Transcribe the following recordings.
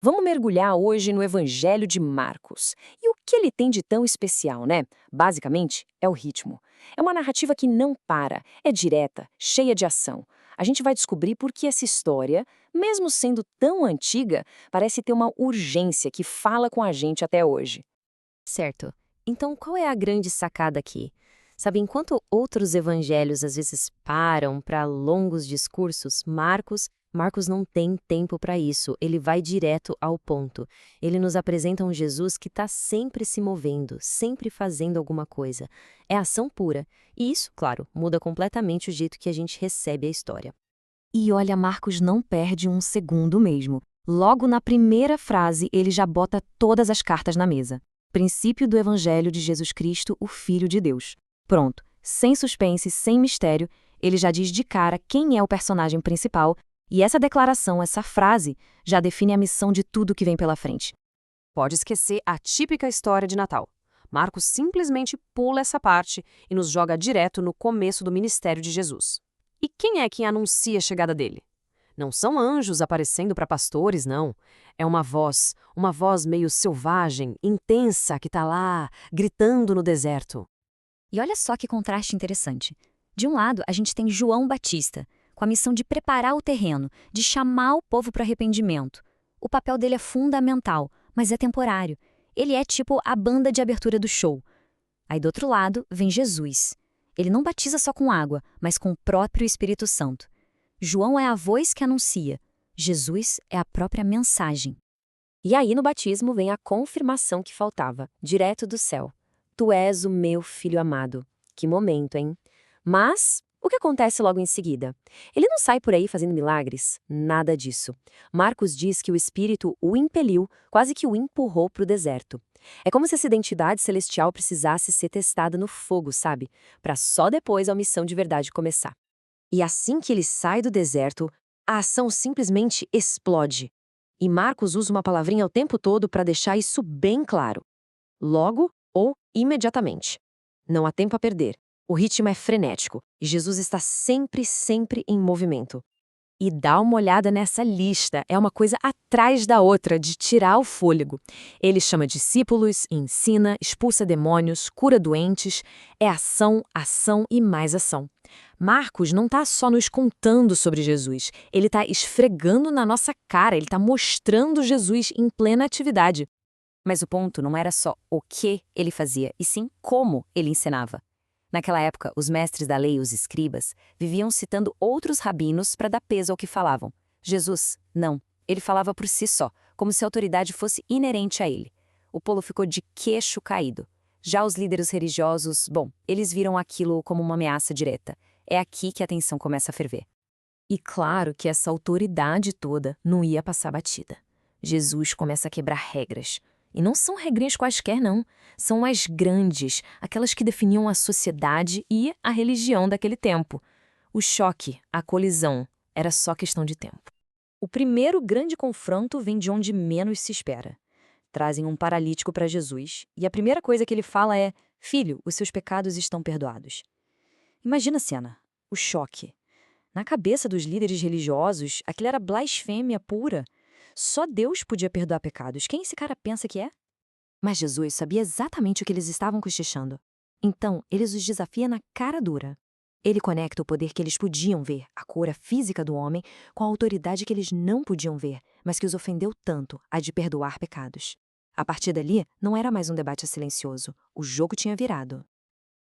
Vamos mergulhar hoje no Evangelho de Marcos. E o que ele tem de tão especial, né? Basicamente, é o ritmo. É uma narrativa que não para, é direta, cheia de ação. A gente vai descobrir por que essa história, mesmo sendo tão antiga, parece ter uma urgência que fala com a gente até hoje. Certo. Então, qual é a grande sacada aqui? Sabe, enquanto outros evangelhos às vezes param para longos discursos, Marcos não tem tempo para isso. Ele vai direto ao ponto. Ele nos apresenta um Jesus que está sempre se movendo, sempre fazendo alguma coisa. É ação pura. E isso, claro, muda completamente o jeito que a gente recebe a história. E olha, Marcos não perde um segundo mesmo. Logo na primeira frase, ele já bota todas as cartas na mesa. Princípio do Evangelho de Jesus Cristo, o Filho de Deus. Pronto, sem suspense, sem mistério, ele já diz de cara quem é o personagem principal, e essa declaração, essa frase, já define a missão de tudo que vem pela frente. Pode esquecer a típica história de Natal. Marcos simplesmente pula essa parte e nos joga direto no começo do ministério de Jesus. E quem é quem anuncia a chegada dele? Não são anjos aparecendo para pastores, não. É uma voz meio selvagem, intensa, que está lá, gritando no deserto. E olha só que contraste interessante. De um lado, a gente tem João Batista, com a missão de preparar o terreno, de chamar o povo para arrependimento. O papel dele é fundamental, mas é temporário. Ele é tipo a banda de abertura do show. Aí do outro lado, vem Jesus. Ele não batiza só com água, mas com o próprio Espírito Santo. João é a voz que anuncia. Jesus é a própria mensagem. E aí no batismo vem a confirmação que faltava, direto do céu. Tu és o meu filho amado. Que momento, hein? Mas o que acontece logo em seguida? Ele não sai por aí fazendo milagres? Nada disso. Marcos diz que o Espírito o impeliu, quase que o empurrou para o deserto. É como se essa identidade celestial precisasse ser testada no fogo, sabe? Para só depois a missão de verdade começar. E assim que ele sai do deserto, a ação simplesmente explode. E Marcos usa uma palavrinha o tempo todo para deixar isso bem claro. Logo ou imediatamente. Não há tempo a perder. O ritmo é frenético e Jesus está sempre em movimento. E dá uma olhada nessa lista, é uma coisa atrás da outra, de tirar o fôlego. Ele chama discípulos, ensina, expulsa demônios, cura doentes, é ação, ação e mais ação. Marcos não está só nos contando sobre Jesus, ele está esfregando na nossa cara, ele está mostrando Jesus em plena atividade. Mas o ponto não era só o que ele fazia, e sim como ele ensinava. Naquela época, os mestres da lei, os escribas, viviam citando outros rabinos para dar peso ao que falavam. Jesus, não. Ele falava por si só, como se a autoridade fosse inerente a ele. O povo ficou de queixo caído. Já os líderes religiosos, bom, eles viram aquilo como uma ameaça direta. É aqui que a tensão começa a ferver. E claro que essa autoridade toda não ia passar batida. Jesus começa a quebrar regras. E não são regrinhas quaisquer, não. São as grandes, aquelas que definiam a sociedade e a religião daquele tempo. O choque, a colisão, era só questão de tempo. O primeiro grande confronto vem de onde menos se espera. Trazem um paralítico para Jesus e a primeira coisa que ele fala é: Filho, os seus pecados estão perdoados. Imagina a cena, o choque. Na cabeça dos líderes religiosos, aquilo era blasfêmia pura. Só Deus podia perdoar pecados. Quem esse cara pensa que é? Mas Jesus sabia exatamente o que eles estavam cochichando. Então, ele os desafia na cara dura. Ele conecta o poder que eles podiam ver, a cura física do homem, com a autoridade que eles não podiam ver, mas que os ofendeu tanto, a de perdoar pecados. A partir dali, não era mais um debate silencioso. O jogo tinha virado.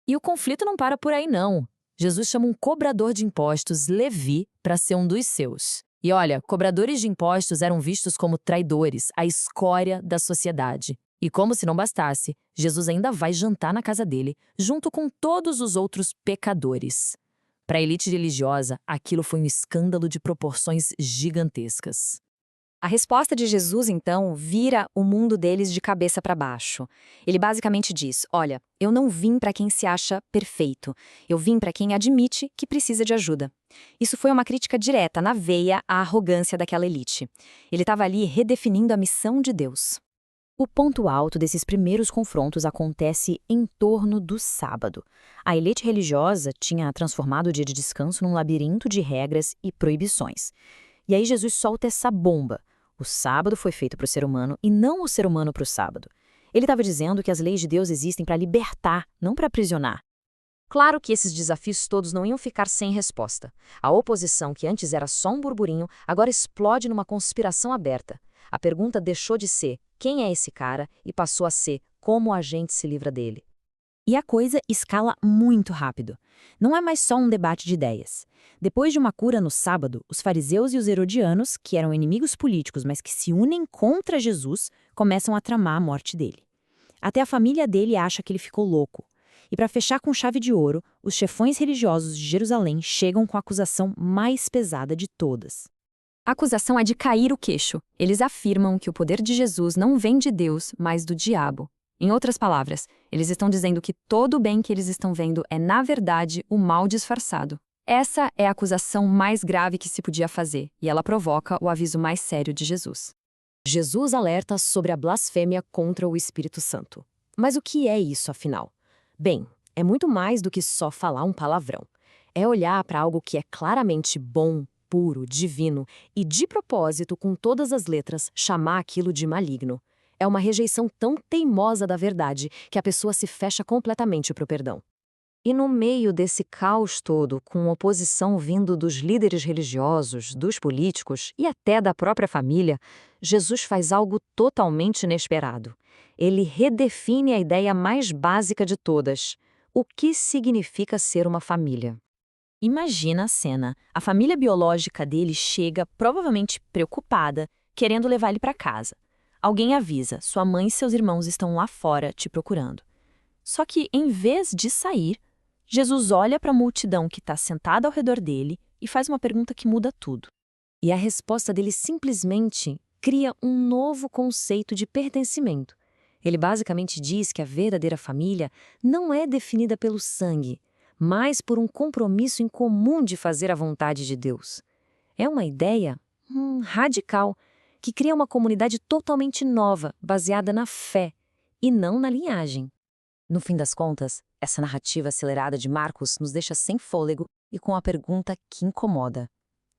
E o conflito não para por aí, não. Jesus chama um cobrador de impostos, Levi, para ser um dos seus. E olha, cobradores de impostos eram vistos como traidores, a escória da sociedade. E como se não bastasse, Jesus ainda vai jantar na casa dele, junto com todos os outros pecadores. Para a elite religiosa, aquilo foi um escândalo de proporções gigantescas. A resposta de Jesus, então, vira o mundo deles de cabeça para baixo. Ele basicamente diz: olha, eu não vim para quem se acha perfeito. Eu vim para quem admite que precisa de ajuda. Isso foi uma crítica direta, na veia, à arrogância daquela elite. Ele estava ali redefinindo a missão de Deus. O ponto alto desses primeiros confrontos acontece em torno do sábado. A elite religiosa tinha transformado o dia de descanso num labirinto de regras e proibições. E aí Jesus solta essa bomba. O sábado foi feito para o ser humano e não o ser humano para o sábado. Ele estava dizendo que as leis de Deus existem para libertar, não para aprisionar. Claro que esses desafios todos não iam ficar sem resposta. A oposição, que antes era só um burburinho, agora explode numa conspiração aberta. A pergunta deixou de ser quem é esse cara e passou a ser como a gente se livra dele. E a coisa escala muito rápido. Não é mais só um debate de ideias. Depois de uma cura no sábado, os fariseus e os herodianos, que eram inimigos políticos, mas que se unem contra Jesus, começam a tramar a morte dele. Até a família dele acha que ele ficou louco. E para fechar com chave de ouro, os chefões religiosos de Jerusalém chegam com a acusação mais pesada de todas. A acusação é de cair o queixo. Eles afirmam que o poder de Jesus não vem de Deus, mas do diabo. Em outras palavras, eles estão dizendo que todo o bem que eles estão vendo é, na verdade, o mal disfarçado. Essa é a acusação mais grave que se podia fazer, e ela provoca o aviso mais sério de Jesus. Jesus alerta sobre a blasfêmia contra o Espírito Santo. Mas o que é isso, afinal? Bem, é muito mais do que só falar um palavrão. É olhar para algo que é claramente bom, puro, divino e, de propósito, com todas as letras, chamar aquilo de maligno. É uma rejeição tão teimosa da verdade que a pessoa se fecha completamente para o perdão. E no meio desse caos todo, com oposição vindo dos líderes religiosos, dos políticos e até da própria família, Jesus faz algo totalmente inesperado. Ele redefine a ideia mais básica de todas: o que significa ser uma família. Imagina a cena. A família biológica dele chega, provavelmente preocupada, querendo levar ele para casa. Alguém avisa, sua mãe e seus irmãos estão lá fora te procurando. Só que, em vez de sair, Jesus olha para a multidão que está sentada ao redor dele e faz uma pergunta que muda tudo. E a resposta dele simplesmente cria um novo conceito de pertencimento. Ele basicamente diz que a verdadeira família não é definida pelo sangue, mas por um compromisso em comum de fazer a vontade de Deus. É uma ideia radical, que cria uma comunidade totalmente nova, baseada na fé, e não na linhagem. No fim das contas, essa narrativa acelerada de Marcos nos deixa sem fôlego e com a pergunta que incomoda.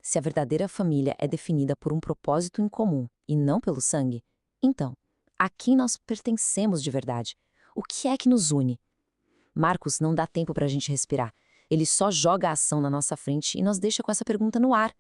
Se a verdadeira família é definida por um propósito em comum e não pelo sangue, então, a quem nós pertencemos de verdade? O que é que nos une? Marcos não dá tempo para a gente respirar. Ele só joga a ação na nossa frente e nos deixa com essa pergunta no ar.